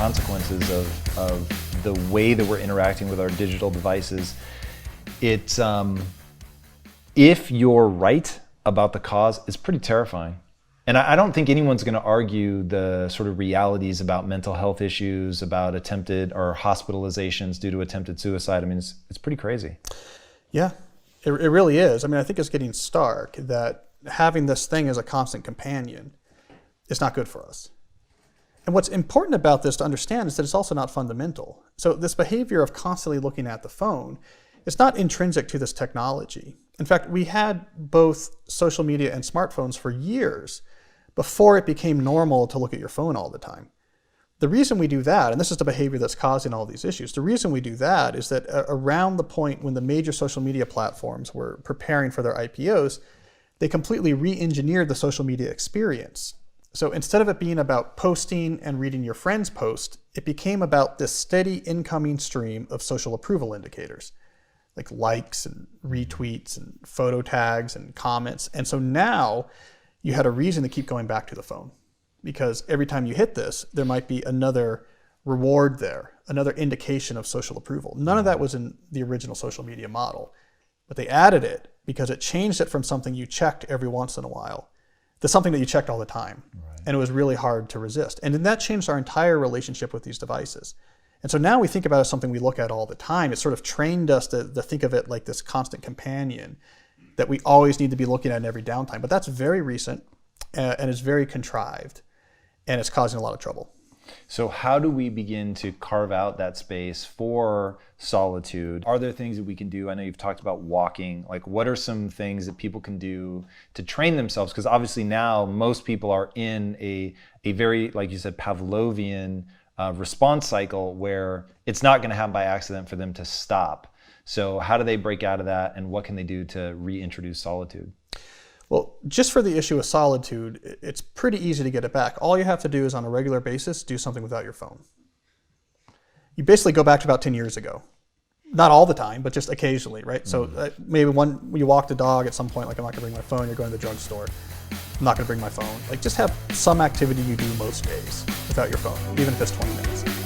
consequences of the way that we're interacting with our digital devices. It's, if you're right about the cause, it's pretty terrifying. And I don't think anyone's going to argue the sort of realities about mental health issues, about attempted or hospitalizations due to attempted suicide. I mean, it's pretty crazy. Yeah, it really is. I mean, I think it's getting stark that having this thing as a constant companion is not good for us. And what's important about this to understand is that it's also not fundamental. So this behavior of constantly looking at the phone is not intrinsic to this technology. In fact, we had both social media and smartphones for years before it became normal to look at your phone all the time. The reason we do that, and this is the behavior that's causing all these issues, the reason we do that is that around the point when the major social media platforms were preparing for their IPOs, they completely re-engineered the social media experience. So instead of it being about posting and reading your friend's post, it became about this steady incoming stream of social approval indicators, like likes and retweets and photo tags and comments. And so now you had a reason to keep going back to the phone, because every time you hit this, there might be another reward there, another indication of social approval. None of that was in the original social media model, but they added it because it changed it from something you checked every once in a while to something that you checked all the time. Right. And it was really hard to resist. And then that changed our entire relationship with these devices. And so now we think about it as something we look at all the time. It sort of trained us to think of it like this constant companion that we always need to be looking at in every downtime. But that's very recent and it's very contrived, and it's causing a lot of trouble. So how do we begin to carve out that space for solitude? Are there things that we can do? I know you've talked about walking. Like, what are some things that people can do to train themselves? Because obviously now most people are in a very, like you said, Pavlovian response cycle where it's not going to happen by accident for them to stop. So how do they break out of that, and what can they do to reintroduce solitude? Well, just for the issue of solitude, it's pretty easy to get it back. All you have to do is on a regular basis, do something without your phone. You basically go back to about 10 years ago. Not all the time, but just occasionally, right? Mm-hmm. So maybe when you walk the dog at some point, like, I'm not gonna bring my phone, you're going to the drugstore, I'm not gonna bring my phone. Like, just have some activity you do most days without your phone, even if it's 20 minutes.